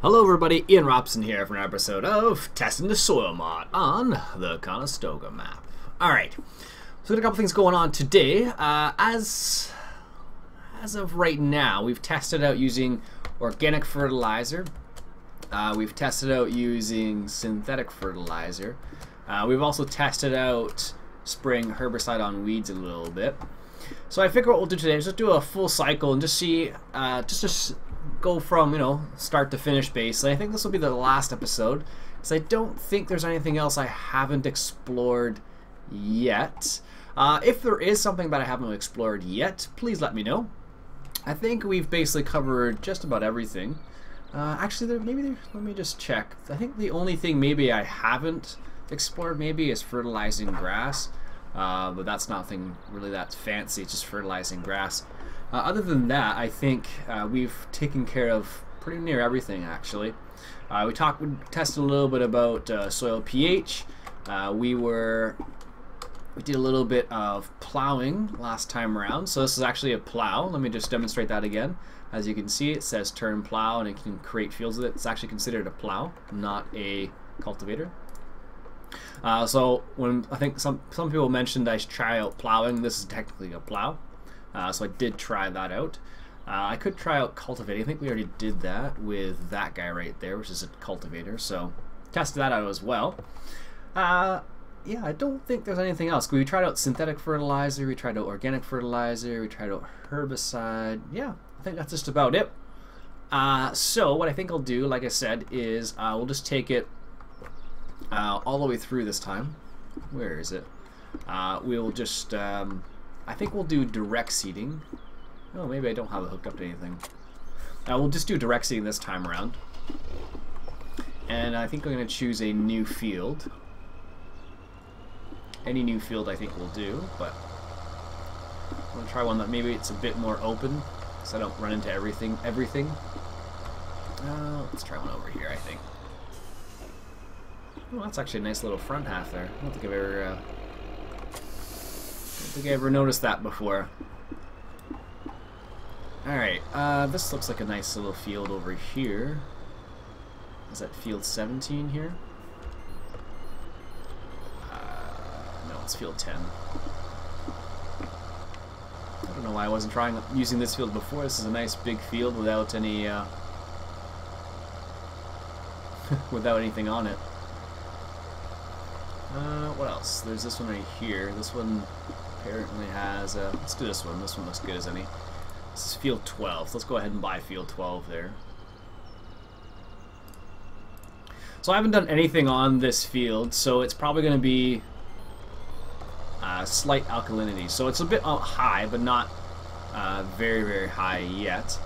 Hello everybody, Iain Robson here for an episode of Testing the Soil Mod on the Conestoga map. Alright, so we've got a couple things going on today. As of right now, we've tested out using organic fertilizer. We've tested out using synthetic fertilizer. We've also tested out spraying herbicide on weeds a little bit. So I figure what we'll do today is just do a full cycle and just see, just go from, start to finish basically. I think this will be the last episode because I don't think there's anything else I haven't explored yet. If there is something that I haven't explored yet, please let me know. I think we've basically covered just about everything. Actually, let me just check. I think the only thing maybe I haven't explored maybe is fertilizing grass, but that's nothing really that fancy. It's just fertilizing grass. Other than that, I think we've taken care of pretty near everything actually. We tested a little bit about soil pH. We did a little bit of plowing last time around. So this is actually a plow. Let me just demonstrate that again. As you can see, it says turn plow and it can create fields with it. It's actually considered a plow, not a cultivator. So when I think some people mentioned I should try out plowing, this is technically a plow. So I did try that out. I could try out cultivating. I think we already did that with that guy right there, which is a cultivator. So tested that out as well. Yeah, I don't think there's anything else. We tried out synthetic fertilizer. We tried out organic fertilizer. We tried out herbicide. Yeah, I think that's just about it. So what I think I'll do, like I said, is we'll just take it all the way through this time. Where is it? We'll just... I think we'll do direct seeding. Oh, maybe I don't have it hooked up to anything. We'll just do direct seeding this time around. And I think I'm going to choose a new field. Any new field I think will do, but I'm going to try one that maybe it's a bit more open so I don't run into everything. Let's try one over here, I think. Oh, that's actually a nice little front half there. I don't think I've ever noticed that before. Alright, this looks like a nice little field over here. Is that field 17 here? No, it's field 10. I don't know why I wasn't using this field before. This is a nice big field without any without anything on it. What else? There's this one right here. This one apparently has let's do this one. This one looks good as any. This is field 12. So let's go ahead and buy field 12 there. So I haven't done anything on this field, so it's probably going to be slight alkalinity. So it's a bit high, but not very, very high yet.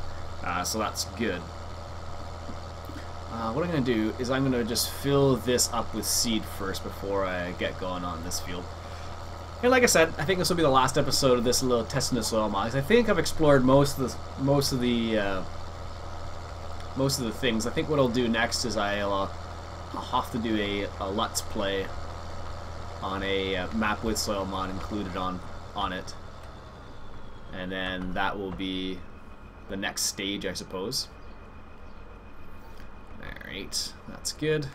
So that's good. What I'm going to do is I'm going to just fill this up with seed first before I get going on this field. And like I said, I think this will be the last episode of this little testing the soil mod. I think I've explored most of the things. I think what I'll do next is I'll have to do a let's play on a map with soil mod included on it, and then that will be the next stage, I suppose. Alright, that's good.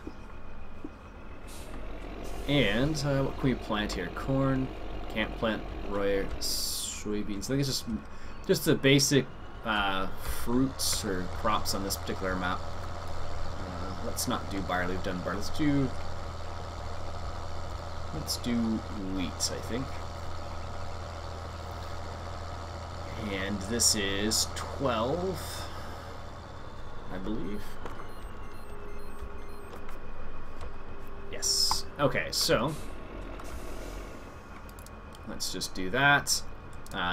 And what can we plant here? Corn. Can't plant soybeans. I think it's just the basic fruits or crops on this particular map. Let's not do barley. We've done barley. Let's do wheat, I think. And this is 12, I believe. Yes. Okay, so let's just do that.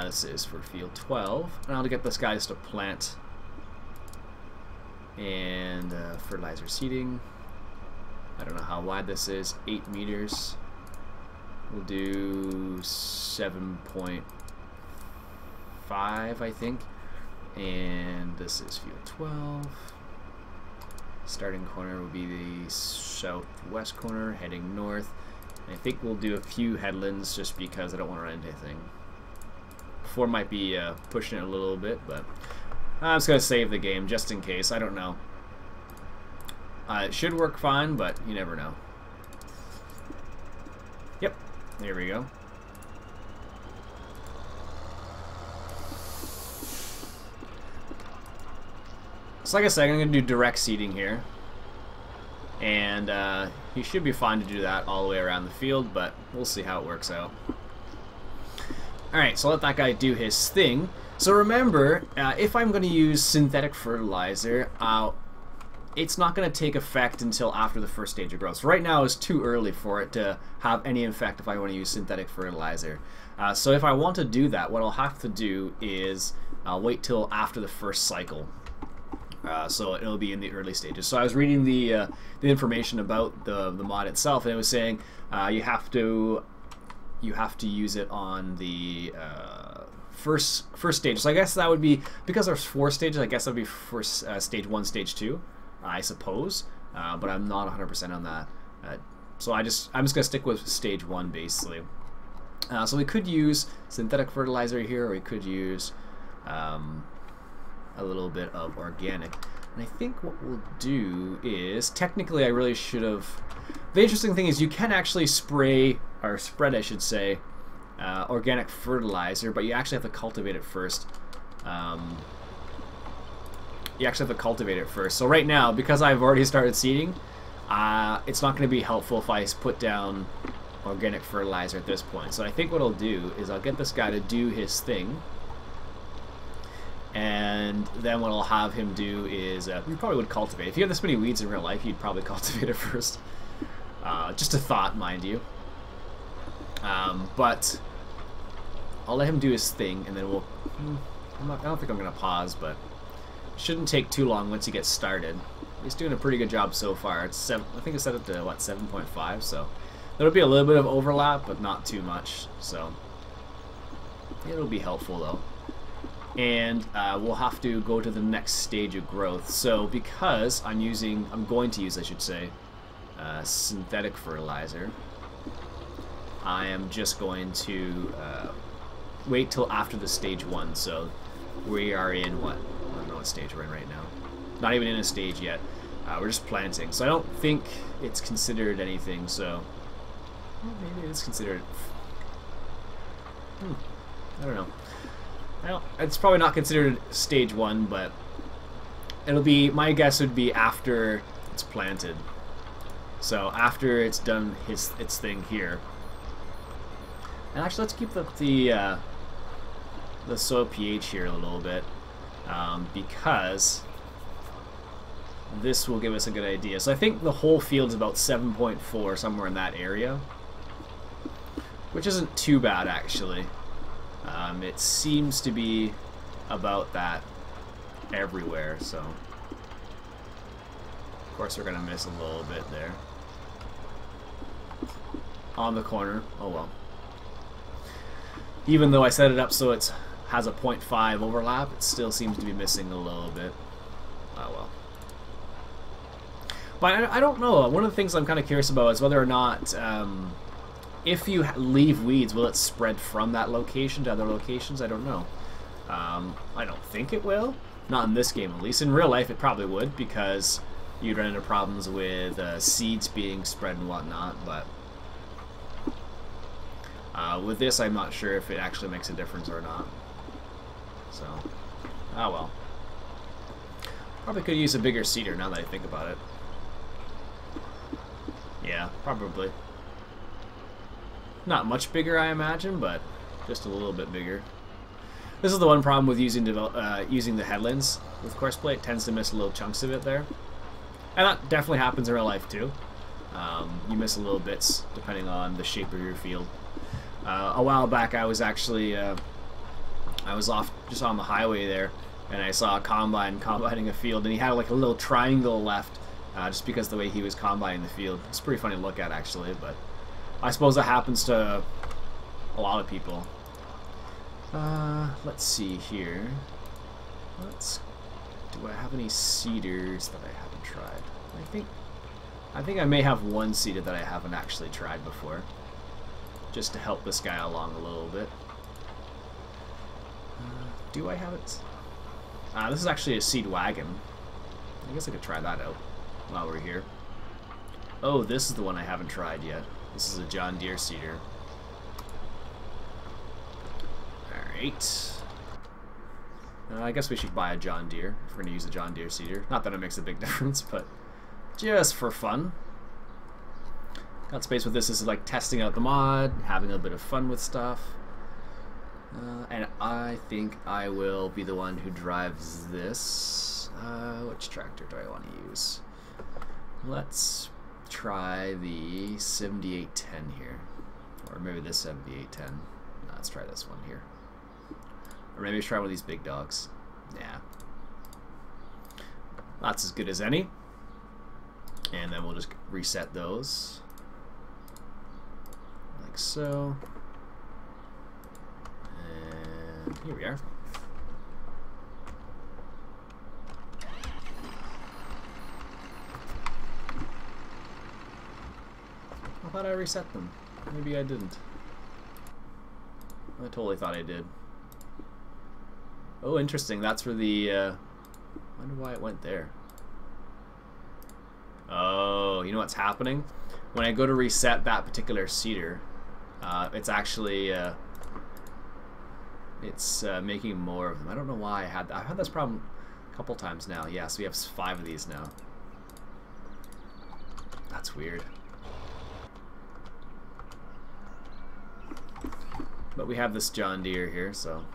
This is for field 12. And I'll get this guy just to plant and fertilizer seeding. I don't know how wide this is. 8 meters. We'll do 7.5, I think. And this is field 12. Starting corner will be the southwest corner, heading north. And I think we'll do a few headlands just because I don't want to run into anything. 4 might be pushing it a little bit, but I'm just going to save the game just in case. I don't know. It should work fine, but you never know. Yep, there we go. So like I said, I'm going to do direct seeding here. And he should be fine to do that all the way around the field, but we'll see how it works out. Alright, so let that guy do his thing. So remember, if I'm going to use synthetic fertilizer, it's not going to take effect until after the first stage of growth. So right now it's too early for it to have any effect if I want to use synthetic fertilizer. So if I want to do that, what I'll have to do is wait till after the first cycle. So it'll be in the early stages. So I was reading the information about the mod itself, and it was saying you have to use it on the first stage. So I guess that would be, because there's 4 stages, I guess that would be first stage 1, stage 2, I suppose. But I'm not 100% on that. So I'm just gonna stick with stage 1 basically. So we could use synthetic fertilizer here, or we could use a little bit of organic. And I think what we'll do is, technically I really should have, the interesting thing is you can actually spray, or spread I should say, organic fertilizer, but you actually have to cultivate it first. So right now, because I've already started seeding, it's not going to be helpful if I put down organic fertilizer at this point. So I think what I'll do is I'll get this guy to do his thing. And then what I'll have him do is, you probably would cultivate. If you have this many weeds in real life, you'd probably cultivate it first. Just a thought, mind you. But I'll let him do his thing, and then we'll... I don't think I'm going to pause, but it shouldn't take too long once he gets started. He's doing a pretty good job so far. It's I think it's set up to, what, 7.5, so there'll be a little bit of overlap, but not too much. So it'll be helpful, though. And we'll have to go to the next stage of growth. So because I'm going to use, I should say, synthetic fertilizer, I am just going to wait till after the stage 1. So we are in what? I don't know what stage we're in right now. Not even in a stage yet. We're just planting. So I don't think it's considered anything. So maybe it's considered. I don't know. Well, it's probably not considered stage 1, but it'll be, my guess would be after it's planted. So after it's done its thing here. And actually, let's keep the soil pH here a little bit, because this will give us a good idea. So I think the whole field's about 7.4, somewhere in that area, which isn't too bad actually. It seems to be about that everywhere, so of course we're gonna miss a little bit there on the corner. Oh well. Even though I set it up so it has a 0.5 overlap, it still seems to be missing a little bit. Oh well. But I don't know. One of the things I'm kind of curious about is whether or not if you leave weeds, will it spread from that location to other locations? I don't know. I don't think it will. Not in this game, at least. In real life, it probably would, because you'd run into problems with seeds being spread and whatnot. But with this, I'm not sure if it actually makes a difference or not. So, oh well. Probably could use a bigger seeder now that I think about it. Yeah, probably. Not much bigger, I imagine, but just a little bit bigger. This is the one problem with using the headlands with course play. It tends to miss little chunks of it there. And that definitely happens in real life too. You miss a little bits depending on the shape of your field. A while back I was actually I was off just on the highway there, and I saw a combine combining a field, and he had like a little triangle left just because of the way he was combining the field. It's pretty funny to look at actually, but I suppose that happens to a lot of people. Let's see here. Do I have any seeders that I haven't tried? I think I may have one seeder that I haven't actually tried before, just to help this guy along a little bit. Do I have it? This is actually a seed wagon. I guess I could try that out. while we're here. Oh, this is the one I haven't tried yet. This is a John Deere seeder. Alright. I guess we should buy a John Deere if we're going to use a John Deere seeder. Not that it makes a big difference, but just for fun. Got space with this is like testing out the mod, having a bit of fun with stuff. And I think I will be the one who drives this. Which tractor do I want to use? Let's try the 7810 here. Or maybe this 7810. No, let's try this one here. Or maybe try one of these big dogs. Yeah. That's as good as any. And then we'll just reset those. Like so. And here we are. I thought I reset them. Maybe I didn't. I totally thought I did. Oh, interesting. That's where the... I wonder why it went there. Oh, you know what's happening? When I go to reset that particular seeder, it's actually... it's making more of them. I don't know why I had that. I've had this problem a couple times now. Yeah, so we have 5 of these now. That's weird. But we have this John Deere here, so...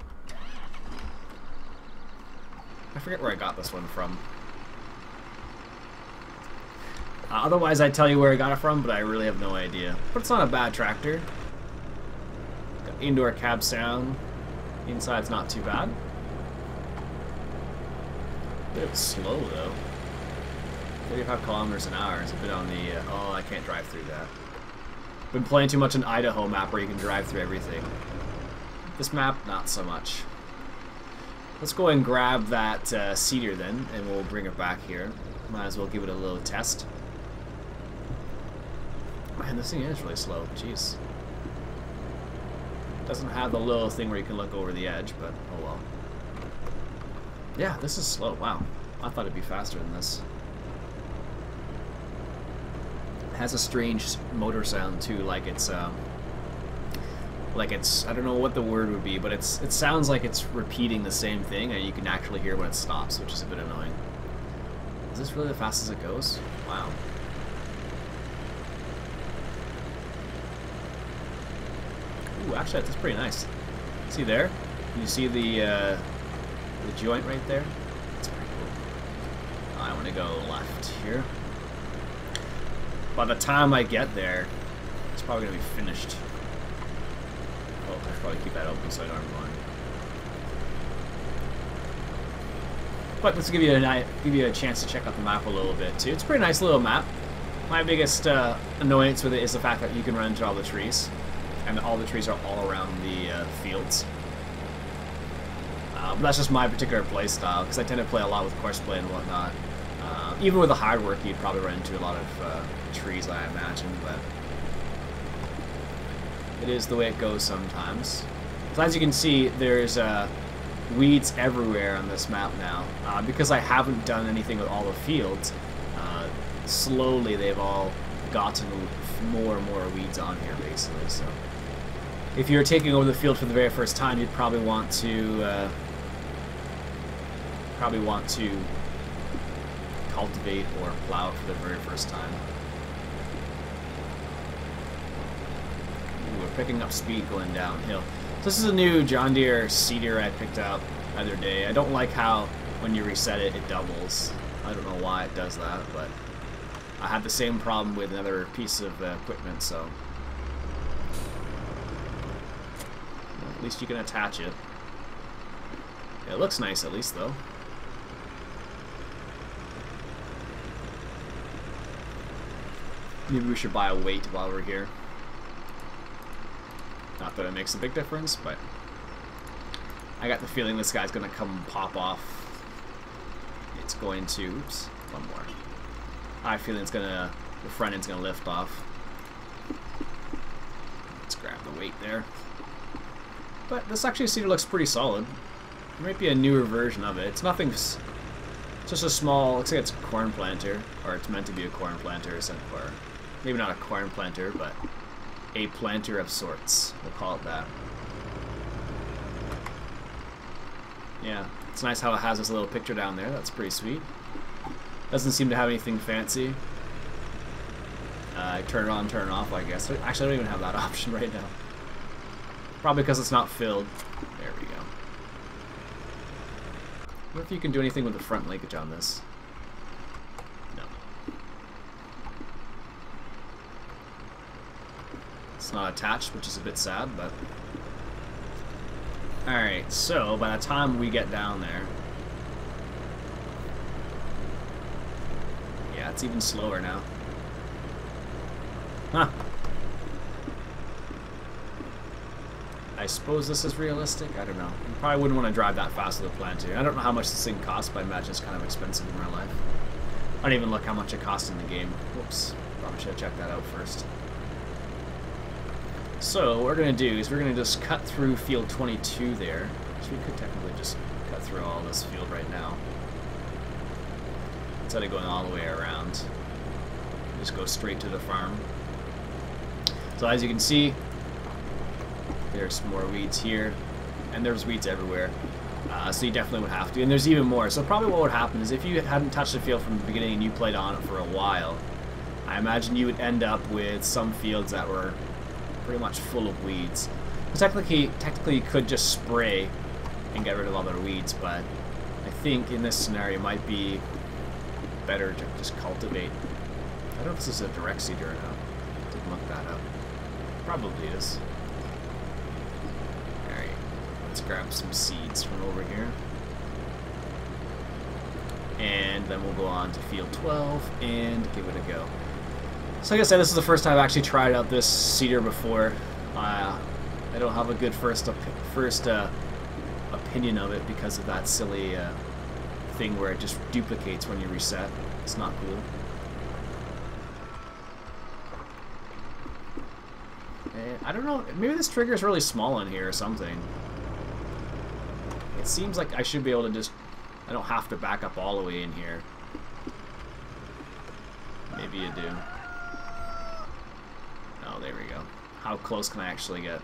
I forget where I got this one from. Otherwise, I'd tell you where I got it from, but I really have no idea. But it's not a bad tractor. Got indoor cab sound. Inside's not too bad. A bit slow, though. 35 kilometers an hour is a bit on the... oh, I can't drive through that. Been playing too much an Idaho map where you can drive through everything. This map, not so much. Let's go and grab that seeder then, and we'll bring it back here. Might as well give it a little test. Man, this thing is really slow. Jeez. Doesn't have the little thing where you can look over the edge, but oh well. Yeah, this is slow. Wow. I thought it'd be faster than this. It has a strange motor sound too, like it's I don't know what the word would be, but it sounds like it's repeating the same thing, and you can actually hear when it stops, which is a bit annoying. Is this really the fastest it goes? Wow. Ooh, actually, that's pretty nice. See there? Can you see the joint right there? That's pretty cool. I want to go left here. By the time I get there, it's probably going to be finished. Oh, I should probably keep that open so I don't have one. But let's give you a chance to check out the map a little bit too. It's a pretty nice little map. My biggest annoyance with it is the fact that you can run into all the trees, and all the trees are all around the fields. But that's just my particular play style, because I tend to play a lot with course play and whatnot. Even with the hard work, you'd probably run into a lot of trees, I imagine, but it is the way it goes sometimes. So as you can see, there's weeds everywhere on this map now. Because I haven't done anything with all the fields, slowly they've all gotten more and more weeds on here, basically. So if you're taking over the field for the very first time, you'd probably want to cultivate or plow it for the very first time. Ooh, we're picking up speed going downhill. So this is a new John Deere seeder I picked up the other day. I don't like how when you reset it, it doubles. I don't know why it does that, but I had the same problem with another piece of equipment, so at least you can attach it. It looks nice at least, though. Maybe we should buy a weight while we're here. Not that it makes a big difference, but I got the feeling this guy's gonna come pop off. It's going to, oops, one more. I have a feeling it's gonna, the front end's gonna lift off. Let's grab the weight there. But this actually seeder looks pretty solid. It might be a newer version of it. It's nothing, it's Just a small, looks like it's a corn planter, or it's meant to be a corn planter, or maybe not a corn planter, but a planter of sorts. We'll call it that. Yeah, it's nice how it has this little picture down there. That's pretty sweet. Doesn't seem to have anything fancy. Turn it on, turn it off, I guess. Actually, I don't even have that option right now. Probably because it's not filled. There we go. I wonder if you can do anything with the front linkage on this. No. It's not attached, which is a bit sad, but... Alright, so by the time we get down there... Yeah, it's even slower now. Huh. I suppose this is realistic? I don't know. You probably wouldn't want to drive that fast with a planter. I don't know how much this thing costs, but I imagine it's kind of expensive in real life. I don't even look how much it costs in the game. Whoops. Probably should have checked that out first. So, what we're going to do is we're going to just cut through field 22 there. So we could technically just cut through all this field right now. Instead of going all the way around. Just go straight to the farm. So as you can see, there's some more weeds here, and there's weeds everywhere. So you definitely would have to, and there's even more. So probably what would happen is if you hadn't touched the field from the beginning and you played on it for a while, I imagine you would end up with some fields that were pretty much full of weeds. So technically you could just spray and get rid of all the weeds, but I think in this scenario it might be better to just cultivate. I don't know if this is a direct seeder or not. Didn't look that up. Probably is. Alright, let's grab some seeds from over here. And then we'll go on to field 12 and give it a go. So like I said, this is the first time I've actually tried out this seeder before. I don't have a good first opinion of it because of that silly thing where it just duplicates when you reset. It's not cool. I don't know, maybe this trigger is really small in here or something. It seems like I should be able to just, I don't have to back up all the way in here. Maybe you do. Oh, there we go. How close can I actually get?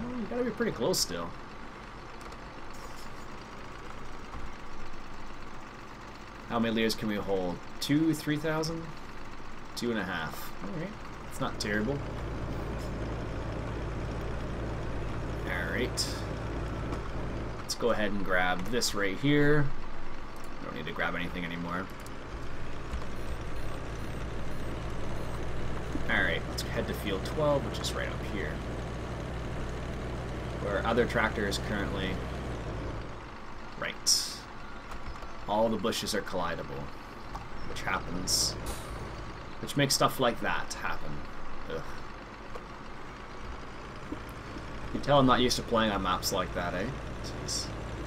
Oh, you gotta be pretty close still. How many layers can we hold? 2,000, 3,000? 2.5. Alright, it's not terrible. Alright. Let's go ahead and grab this right here. Don't need to grab anything anymore. Alright, let's head to field 12, which is right up here. Where other tractor is currently... Right. All the bushes are collidable, which happens... Which makes stuff like that happen. Ugh. You can tell I'm not used to playing on maps like that, eh? Jeez.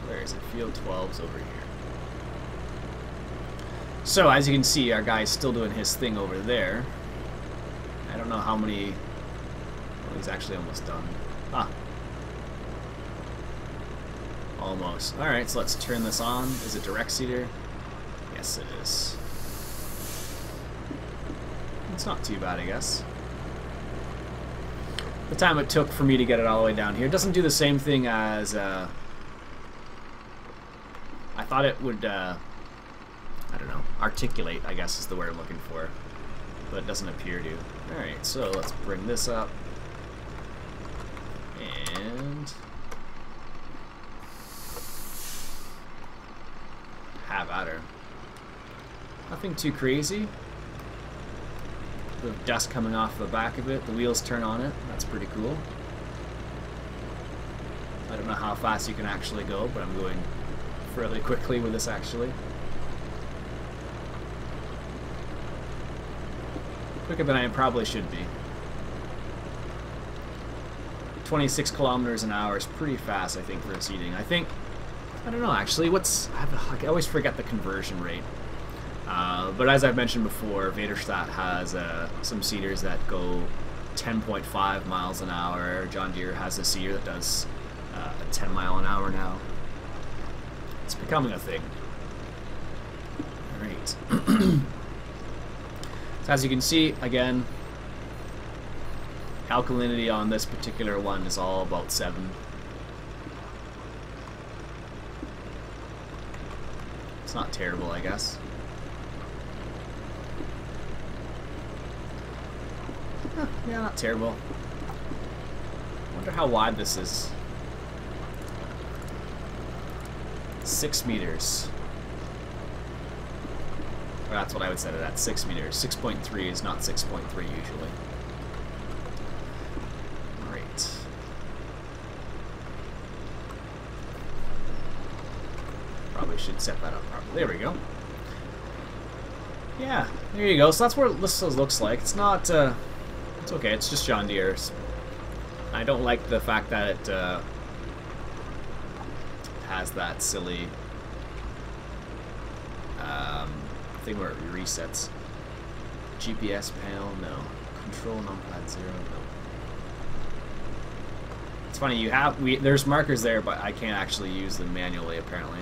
Where is it? Field 12's over here. So, as you can see, our guy's still doing his thing over there. I don't know how many... Well, he's actually almost done. Ah. Almost. Alright, so let's turn this on. Is it direct seeder? Yes, it is. It's not too bad, I guess. The time it took for me to get it all the way down here doesn't do the same thing as I thought it would I don't know, articulate, I guess is the word I'm looking for, but it doesn't appear to. Alright, so let's bring this up and have at her. Nothing too crazy. The dust coming off the back of it, the wheels turn on it, that's pretty cool. I don't know how fast you can actually go, but I'm going fairly quickly with this actually. Quicker than I probably should be. 26 kilometers an hour is pretty fast, I think, for a seeding. I don't know actually, I always forget the conversion rate. But as I've mentioned before, Vaderstadt has some seeders that go 10.5 miles an hour. John Deere has a seeder that does 10 mile an hour now. It's been becoming a thing. Alright. So as you can see, again, alkalinity on this particular one is all about 7. It's not terrible, I guess. Yeah, not terrible. Wonder how wide this is. 6 meters. Well, that's what I would set it at, 6 meters. 6.3 is not 6.3 usually. Alright. Probably should set that up properly. There we go. Yeah, there you go. So that's what this looks like. It's not, it's okay. It's just John Deere's. I don't like the fact that it has that silly thing where it resets. GPS panel, no. Control numpad 0, no. It's funny, you have there's markers there, but I can't actually use them manually apparently.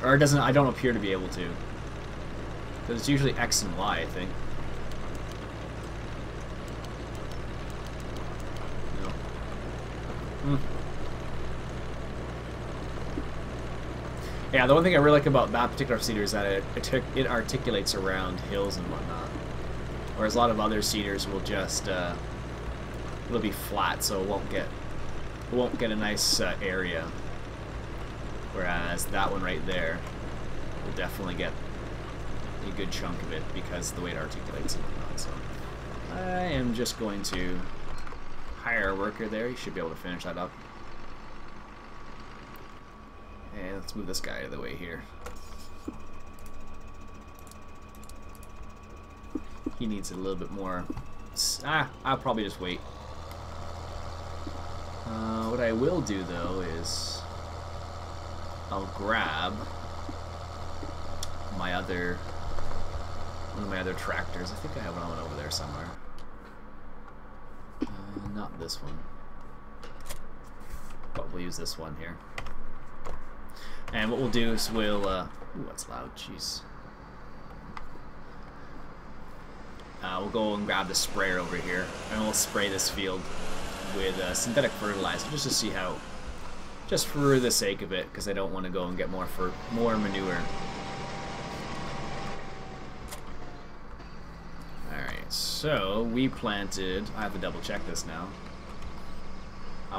Or it doesn't. I don't appear to be able to. Because it's usually X and Y, I think. No. Yeah, the one thing I really like about that particular seeder is that it articulates around hills and whatnot. Whereas a lot of other seeders will just it'll be flat, so it won't get a nice area. Whereas that one right there will definitely get a good chunk of it because of the way it articulates and whatnot. So I am just going to hire a worker there. You should be able to finish that up. And let's move this guy out of the way here. He needs a little bit more. I'll probably just wait. What I will do though is I'll grab my one of my other tractors. I think I have one over there somewhere. Not this one. But we'll use this one here. And what we'll do is we'll ooh, that's loud, jeez. We'll go and grab the sprayer over here, and we'll spray this field with synthetic fertilizer just to see how, just for the sake of it, because I don't want to go and get more manure. Alright, so we planted, I have to double check this now.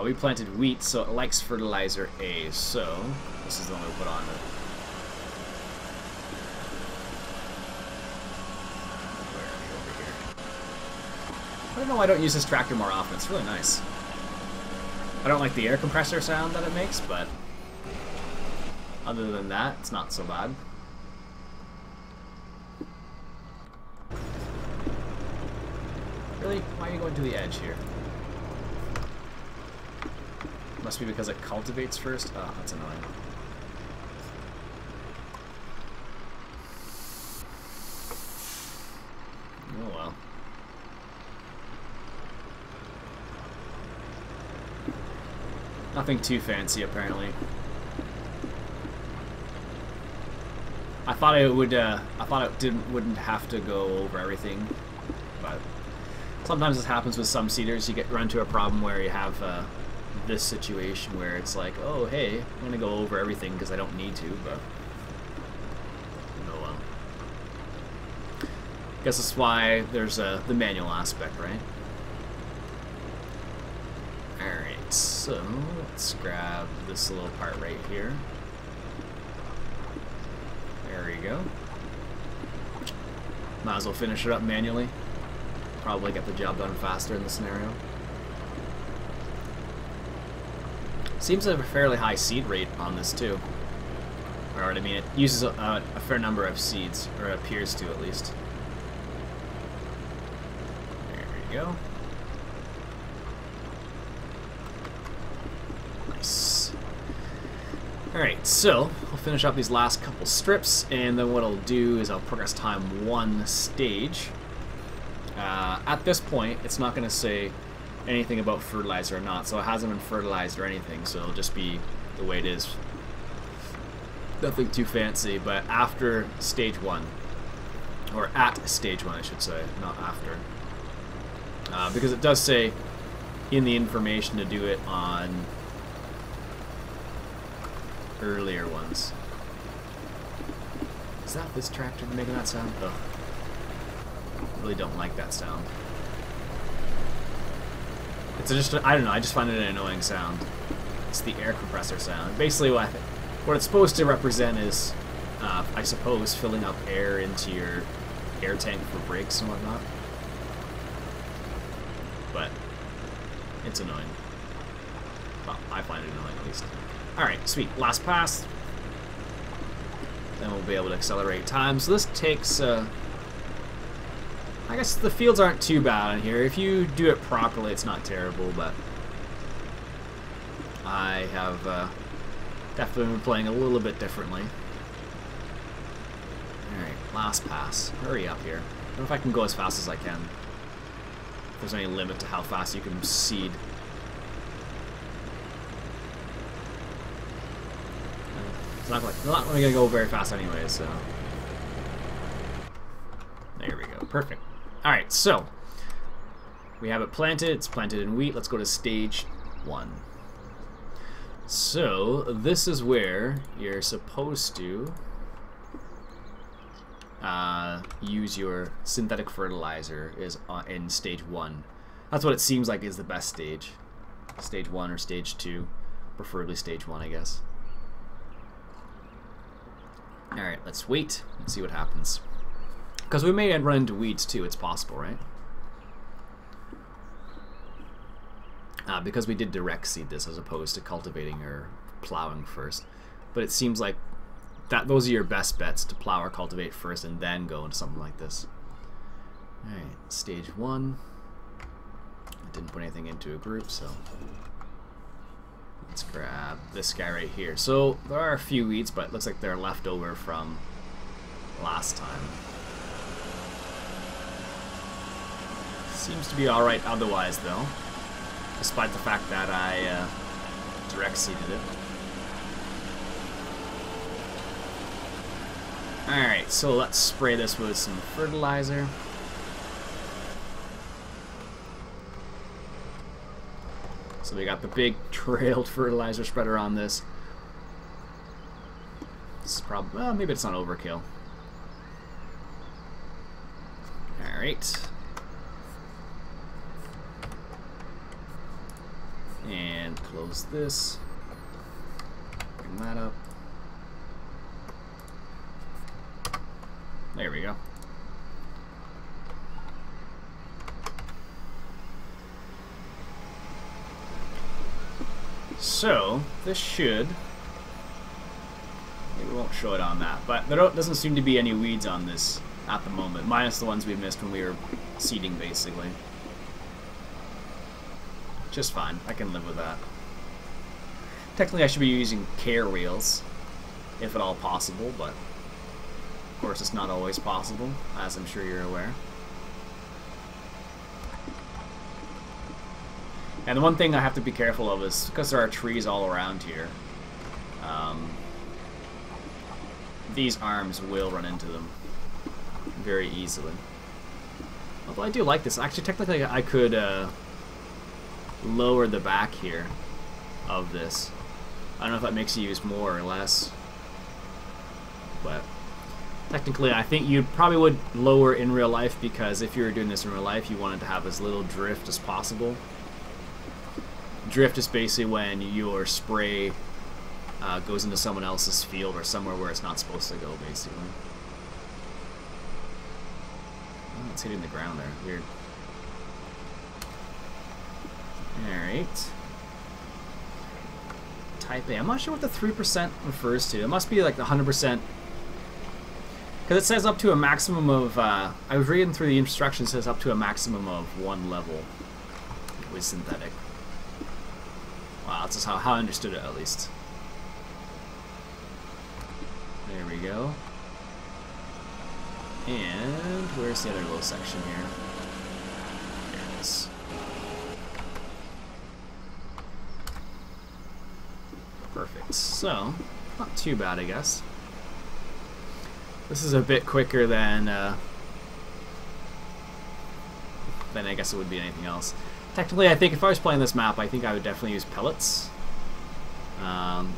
We planted wheat, so it likes fertilizer A, so this is the one we put on it. Where are we over here? I don't know why I don't use this tractor more often. It's really nice. I don't like the air compressor sound that it makes, but other than that, it's not so bad. Really? Why are you going to the edge here? Must be because it cultivates first? Oh, that's annoying. Oh well. Nothing too fancy, apparently. I thought it would. I thought it wouldn't have to go over everything, but sometimes this happens with some seeders. You run into a problem where you have this situation where it's like, oh hey, I'm gonna go over everything because I don't need to, but oh well. Guess that's why there's the manual aspect, right? Alright, so let's grab this little part right here. There we go. Might as well finish it up manually. Probably get the job done faster in this scenario. Seems to have a fairly high seed rate on this too. Or I mean, it uses a fair number of seeds, or it appears to at least. There we go. Nice. Alright, so I'll finish up these last couple strips, and then what I'll do is I'll progress time 1 stage. At this point, it's not going to say anything about fertilizer or not, so it hasn't been fertilized or anything, so it'll just be the way it is Nothing too fancy, but after stage 1, or at stage 1 I should say, not after. Because it does say in the information to do it on earlier ones. Is that this tractor making that sound? Ugh. I really don't like that sound. It's just, I don't know, I just find it an annoying sound. It's the air compressor sound. Basically what it's supposed to represent is, I suppose, filling up air into your air tank for brakes and whatnot. But it's annoying. Well, I find it annoying at least. Alright, sweet. Last pass. Then we'll be able to accelerate time. So this takes, I guess the fields aren't too bad in here. If you do it properly, it's not terrible, but I have definitely been playing a little bit differently. Alright, last pass. Hurry up here. I don't know if I can go as fast as I can. If there's any limit to how fast you can seed. It's not really going to go very fast anyway, so... There we go. Perfect. Alright, so we have it planted. It's planted in wheat. Let's go to stage 1. So this is where you're supposed to use your synthetic fertilizer is in stage 1. That's what it seems like is the best stage. Stage 1 or stage 2. Preferably stage 1, I guess. Alright, let's wait and see what happens. Because we may run into weeds too, it's possible, right? Because we did direct seed this as opposed to cultivating or plowing first. But it seems like those are your best bets, to plow or cultivate first and then go into something like this. Alright, stage 1. I didn't put anything into a group, so let's grab this guy right here. So there are a few weeds, but it looks like they're left over from last time. Seems to be alright otherwise, though, despite the fact that I direct seeded it. Alright, so let's spray this with some fertilizer. So we got the big trailed fertilizer spreader on this. This is probably, well, maybe it's not overkill. Alright. And close this. Bring that up. There we go. So, this should... Maybe we won't show it on that, but there doesn't seem to be any weeds on this at the moment, minus the ones we missed when we were seeding, basically. Just fine. I can live with that. Technically, I should be using care wheels, if at all possible, but of course it's not always possible, as I'm sure you're aware. And the one thing I have to be careful of is, because there are trees all around here, these arms will run into them very easily. Although I do like this. Actually, technically I could lower the back here of this. I don't know if that makes you use more or less, but technically I think you probably would lower in real life, because if you were doing this in real life, you wanted to have as little drift as possible. Drift is basically when your spray goes into someone else's field or somewhere where it's not supposed to go, basically. Oh, it's hitting the ground there. Weird. Alright. Type A. I'm not sure what the 3% refers to. It must be like the 100%. Because it says up to a maximum of... I was reading through the instructions, it says up to a maximum of 1 level with synthetic. Wow, that's just how I understood it, at least. There we go. And where's the other little section here? There it is. Perfect. So, Not too bad, I guess. This is a bit quicker than I guess it would be anything else. Technically, I think if I was playing this map, I think I would definitely use pellets.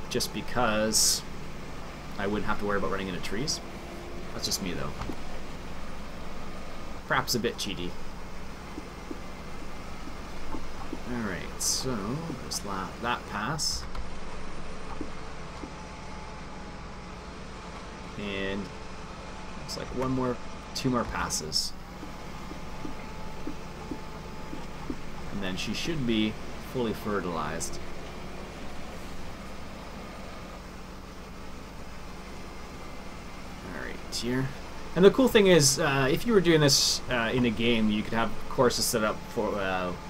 Just because I wouldn't have to worry about running into trees. That's just me, though. Perhaps a bit cheaty. Alright, so just that pass. And looks like two more passes. And then she should be fully fertilized. Alright, here. And the cool thing is, if you were doing this in a game, you could have courses set up for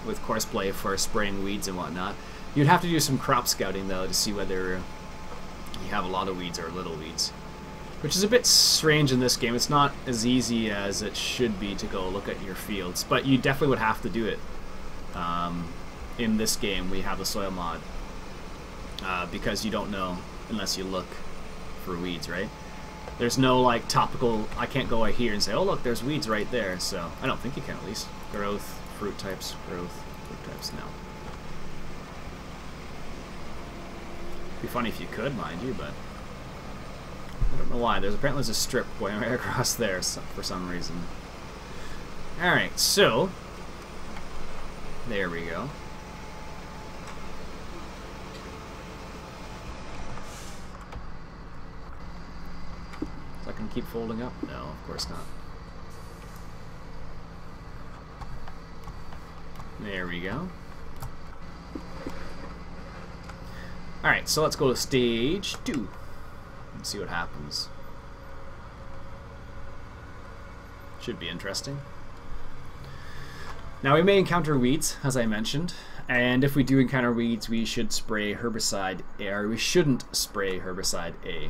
with course play for spraying weeds and whatnot. You'd have to do some crop scouting, though, to see whether you have a lot of weeds or little weeds. Which is a bit strange in this game. It's not as easy as it should be to go look at your fields, but you definitely would have to do it. In this game, we have the soil mod because you don't know unless you look for weeds, right? There's no like topical. I can't go right here and say, "Oh, look, there's weeds right there." So I don't think you can, at least. Growth, fruit types, fruit types. No. It'd be funny if you could, mind you, but I don't know why. Apparently there's a strip going right across there for some reason. All right, so. There we go. Is that going to keep folding up? No, of course not. There we go. Alright, so let's go to stage 2 and see what happens. Should be interesting. Now we may encounter weeds, as I mentioned, and if we do encounter weeds, we should spray herbicide A, or we shouldn't spray herbicide A,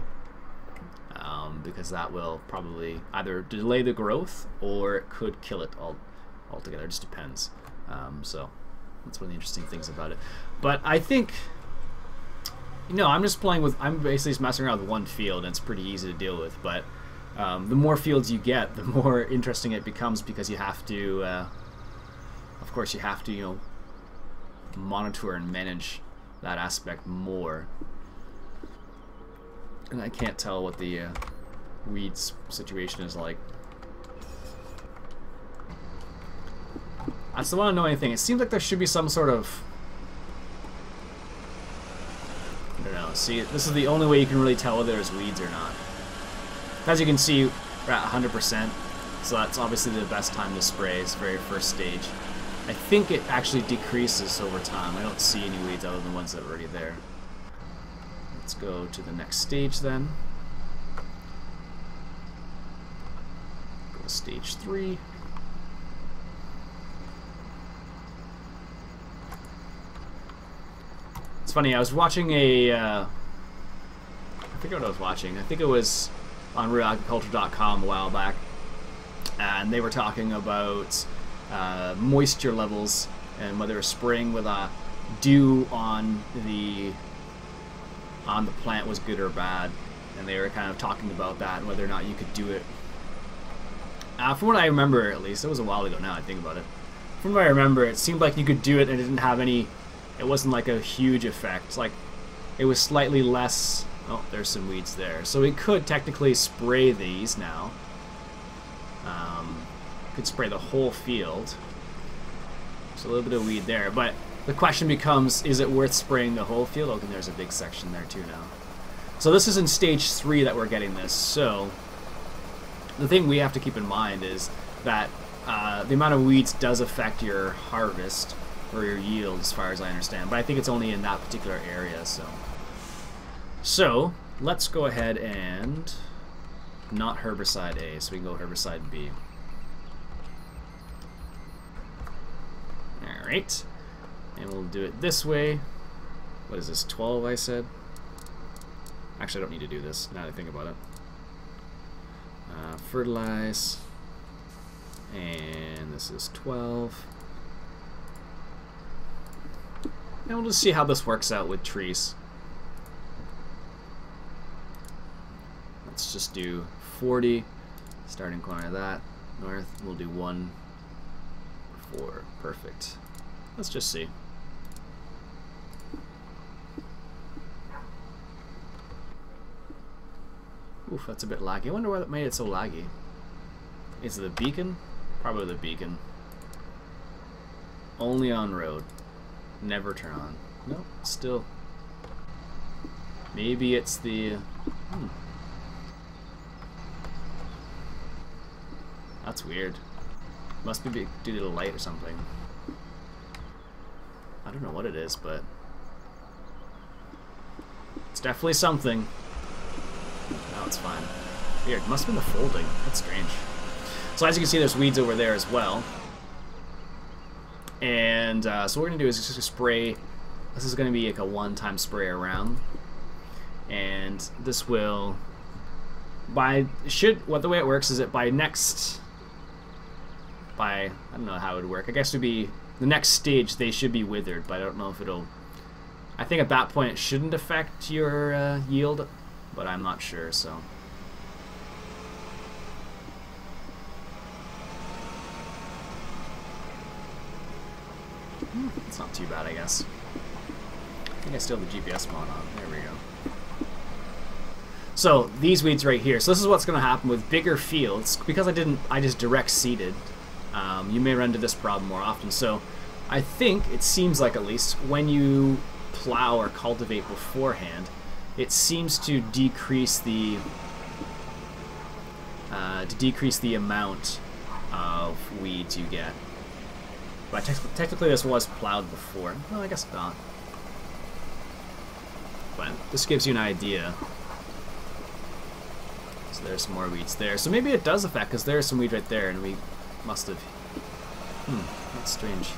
because that will probably either delay the growth or it could kill it altogether. It just depends. So that's one of the interesting things about it. But I think, I'm basically just messing around with one field, and it's pretty easy to deal with. But the more fields you get, the more interesting it becomes, because you have to. Of course, you have to, monitor and manage that aspect more. And I can't tell what the weeds situation is like. That's the one annoying thing. It seems like there should be some sort of... I don't know. See, this is the only way you can really tell whether there's weeds or not. As you can see, we're at 100%. So that's obviously the best time to spray. It's the very first stage. I think it actually decreases over time. I don't see any weeds other than the ones that are already there. Let's go to the next stage then. Go to stage 3. It's funny, I was watching I forget what I was watching. I think it was on realagriculture.com a while back. And they were talking about moisture levels and whether spraying with a dew on the plant was good or bad, and they were kind of talking about that and whether or not you could do it. From what I remember, at least, it was a while ago now I think about it. From what I remember, it seemed like you could do it and it didn't have any. It wasn't like a huge effect. Like it was slightly less. Oh, there's some weeds there, so we could technically spray these now. Could spray the whole field. There's a little bit of weed there, but the question becomes, is it worth spraying the whole field? Oh, and there's a big section there too now. So this is in stage 3 that we're getting this. So the thing we have to keep in mind is that the amount of weeds does affect your harvest or your yield, as far as I understand. But I think it's only in that particular area. So let's go ahead and not herbicide A, so we can go herbicide B. Alright, and we'll do it this way. What is this, 12 I said? Actually, I don't need to do this now that I think about it. Fertilize, and this is 12. And we'll just see how this works out with trees. let's just do 40. Starting corner of that. North. We'll do 1, 4. Perfect. Let's just see. Oof, that's a bit laggy. I wonder what made it so laggy. Is it the beacon? Probably the beacon. Only on road. Never turn on. Nope, still. Maybe it's the... That's weird. Must be due to the light or something. I don't know what it is, but... it's definitely something. No, it's fine. Weird. Must have been the folding. That's strange. So as you can see, there's weeds over there as well. And so what we're going to do is just spray. This is going to be like a one-time spray around. And this will... the way it works is that by I don't know how it would work. I guess it would be the next stage they should be withered, but I don't know if it'll... I think at that point it shouldn't affect your yield, but I'm not sure, so... It's not too bad, I guess. I think I still have the GPS mod on. There we go. So, these weeds right here. So this is what's going to happen with bigger fields. Because I just direct seeded, you may run into this problem more often. So, I think, it seems like at least, when you plow or cultivate beforehand, it seems to decrease the amount of weeds you get. But technically this was plowed before. Well, I guess not. But this gives you an idea. So there's some more weeds there. So maybe it does affect, because there's some weed right there, and we must have... that's strange.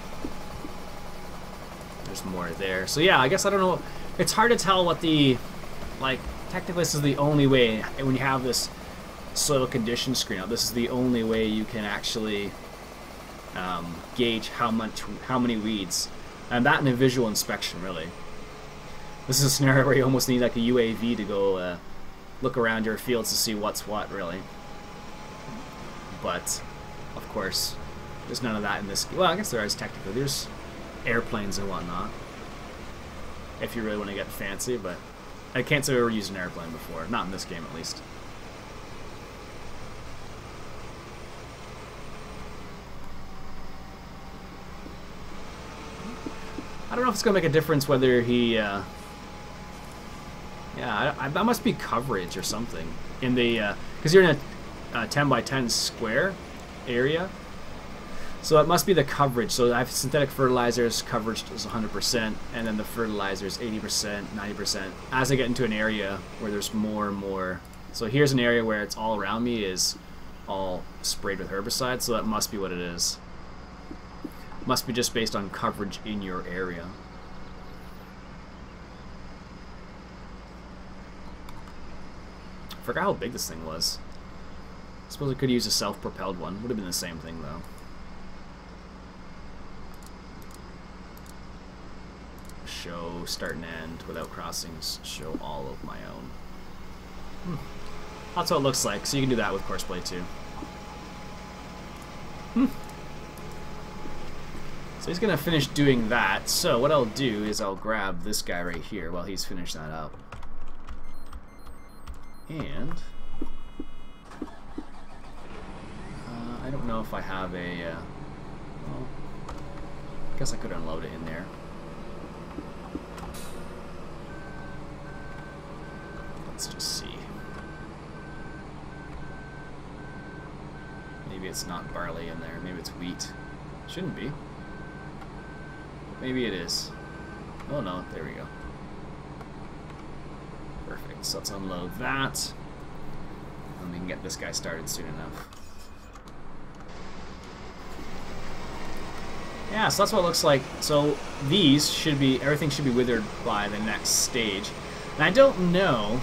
There's more there. So yeah, I guess I don't know. It's hard to tell what the... Like, technically this is the only way, when you have this soil condition screen out, this is the only way you can actually... gauge how many weeds, and that in a visual inspection, really. This is a scenario where you almost need like a UAV to go look around your fields to see what's what, really. But of course, there's none of that in this. Well, I guess there is technically. There's airplanes and whatnot, if you really want to get fancy. But I can't say we ever used an airplane before, not in this game at least. I don't know if it's going to make a difference whether he... yeah, that must be coverage or something. In the... because you're in a 10 by 10 square area. So it must be the coverage. So I have synthetic fertilizers, coverage is 100%, and then the fertilizer is 80%, 90%. As I get into an area where there's more and more... So here's an area where it's all around me is all sprayed with herbicide, so that must be what it is. Must be just based on coverage in your area. I forgot how big this thing was. I suppose I could use a self-propelled one. Would have been the same thing, though. Show start and end without crossings. Show all of my own. That's what it looks like. So you can do that with Courseplay too. So he's going to finish doing that. So what I'll do is I'll grab this guy right here while he's finished that up. And... I don't know if I have a... well, I guess I could unload it in there. Let's just see. Maybe it's not barley in there. Maybe it's wheat. Shouldn't be. Maybe it is. Oh no, there we go. Perfect, so let's unload that. And we can get this guy started soon enough. Yeah, so that's what it looks like. So these should be, everything should be withered by the next stage. And I don't know,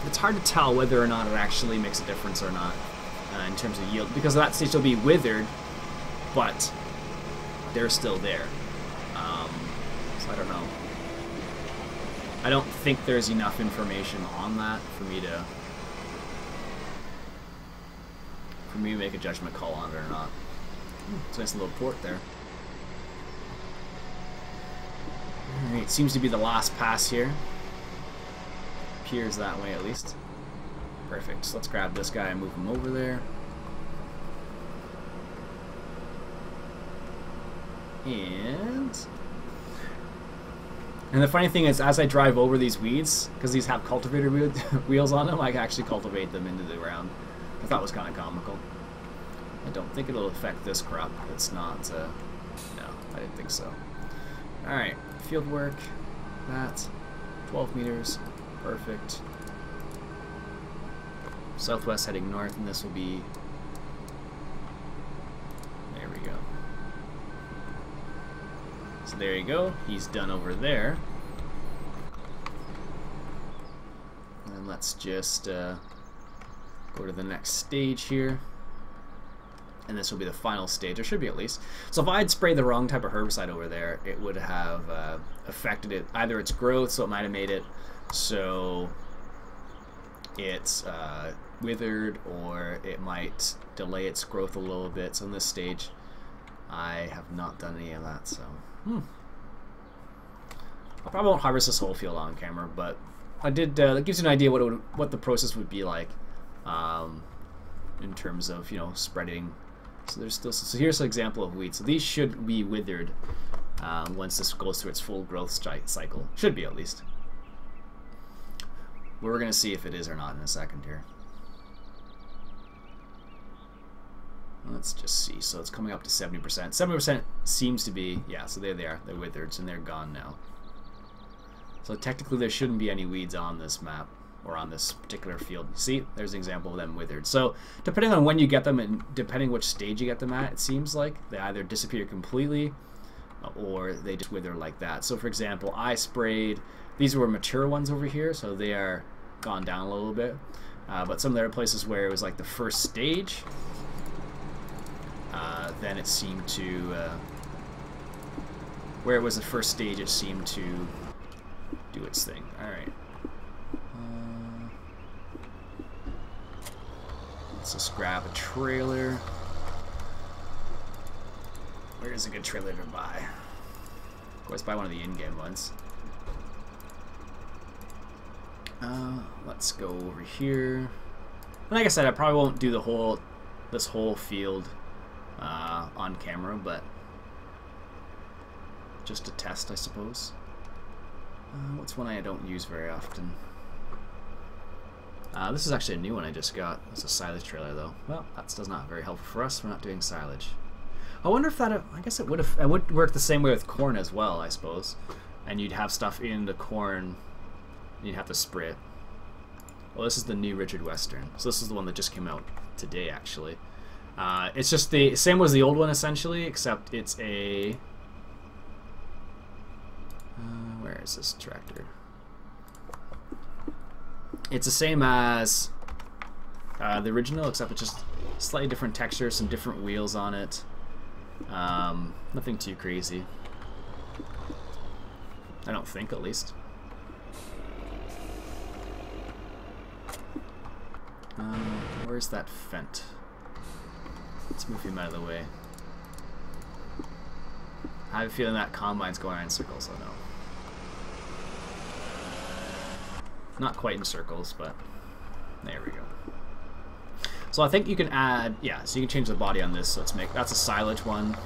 it's hard to tell whether or not it actually makes a difference or not in terms of yield. Because that stage will be withered, but they're still there. So I don't know. I don't think there's enough information on that for me to for me to make a judgment call on it or not. It's a nice little port there. Alright, seems to be the last pass here. Appears that way at least. Perfect. So let's grab this guy and move him over there. And the funny thing is, as I drive over these weeds, because these have cultivator wheels on them, I can actually cultivate them into the ground. I thought it was kind of comical. I don't think it'll affect this crop. It's not, no, I didn't think so. Alright, field work, that, 12 meters, perfect. Southwest heading north, and this will be, there we go. So there you go, he's done over there. And let's just go to the next stage here. And this will be the final stage, or should be at least. So if I had sprayed the wrong type of herbicide over there, it would have affected it, either its growth, so it might have made it so it's withered, or it might delay its growth a little bit. So in this stage, I have not done any of that, so I probably won't harvest this whole field on camera, but I did. That gives you an idea what the process would be like in terms of, you know, spreading. So there's still, so here's an example of wheat. So these should be withered once this goes through its full growth cycle. Should be, at least. But we're going to see if it is or not in a second here. Let's just see. So it's coming up to 70%. 70% seems to be, yeah, so there they are. They're withered, and they're gone now. So technically there shouldn't be any weeds on this map, or on this particular field. See, there's an example of them withered. So depending on when you get them, and depending which stage you get them at, it seems like they either disappear completely, or they just wither like that. So for example, I sprayed, these were mature ones over here, so they are gone down a little bit. But some of the other places where it was like the first stage, then it seemed to, where it was the first stage, it seemed to do its thing. Alright. Let's just grab a trailer. Where's a good trailer to buy? Of course, buy one of the in-game ones. Let's go over here. And like I said, I probably won't do this whole field on camera, but just to test, I suppose. What's one I don't use very often? This is actually a new one I just got. It's a silage trailer, though. Well, that's not very helpful for us. We're not doing silage. I wonder if that, I guess it would work the same way with corn as well, I suppose. And you'd have stuff in the corn, and you'd have to spray it. Well, this is the new Richard Western. So this is the one that just came out today, actually. It's just the same as the old one, essentially, except it's a... where is this tractor? It's the same as the original, except it's just slightly different texture, some different wheels on it. Nothing too crazy. I don't think, at least. Where's that Fent? Let's move him out of the way. I have a feeling that combine's going on in circles, so no. Not quite in circles, but there we go. So I think you can add, yeah, so you can change the body on this. So let's make, that's a silage one,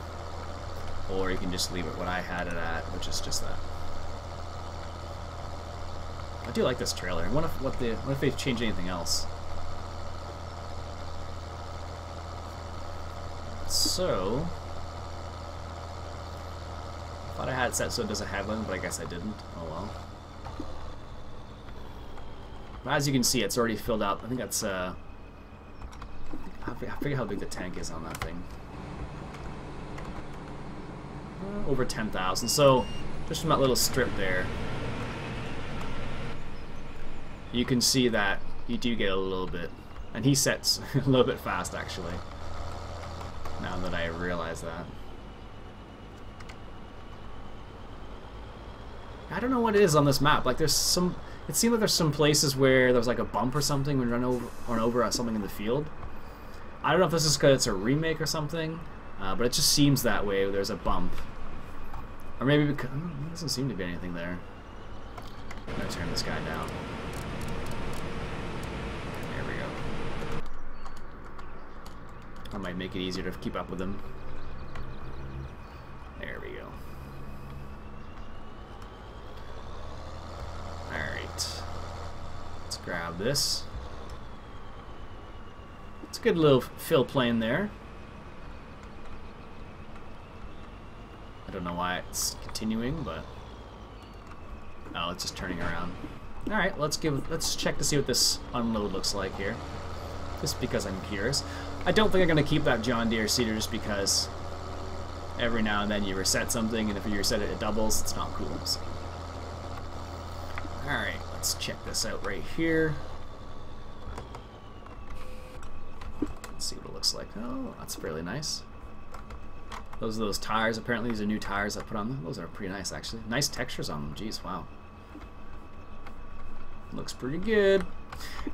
or you can just leave it what I had it at, which is just that. I do like this trailer. What if they've changed anything else? So, I thought I had it set so it does a headland, but I guess I didn't. Oh well. But as you can see, it's already filled up. I think that's I forget how big the tank is on that thing. Over 10,000. So just from that little strip there, you can see that you do get a little bit, and he sets a little bit fast actually. Now that I realize that. I don't know what it is on this map. Like there's some, it seemed like there's some places where there's like a bump or something when you run over at something in the field. I don't know if this is because it's a remake or something, but it just seems that way. There's a bump. Or maybe because... there doesn't seem to be anything there. I'm going to turn this guy down. There we go. That might make it easier to keep up with him. There we go. Alright. Let's grab this. It's a good little fill plane there. I don't know why it's continuing, but oh, it's just turning around. All right, let's check to see what this unload looks like here. Just because I'm curious. I don't think I'm gonna keep that John Deere seeder just because every now and then you reset something, and if you reset it, it doubles. It's not cool. So. All right, let's check this out right here. Let's see what it looks like. Oh, that's fairly nice. Those are those tires. Apparently these are new tires I put on them. Those are pretty nice, actually. Nice textures on them. Jeez, wow. Looks pretty good.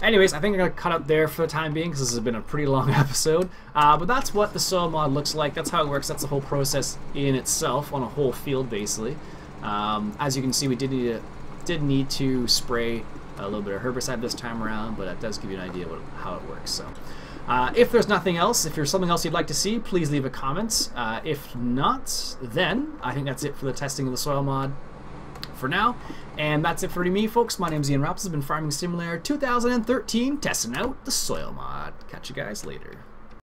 Anyways, I think I'm going to cut up there for the time being because this has been a pretty long episode. But that's what the soil mod looks like. That's how it works. That's the whole process in itself on a whole field, basically. As you can see, we did need to spray a little bit of herbicide this time around, but that does give you an idea how it works. So. If there's nothing else, if there's something else you'd like to see, please leave a comment. If not, then I think that's it for the testing of the soil mod for now. And that's it for me, folks. My name's Iain Robson. This has been Farming Simulator 2013, testing out the soil mod. Catch you guys later.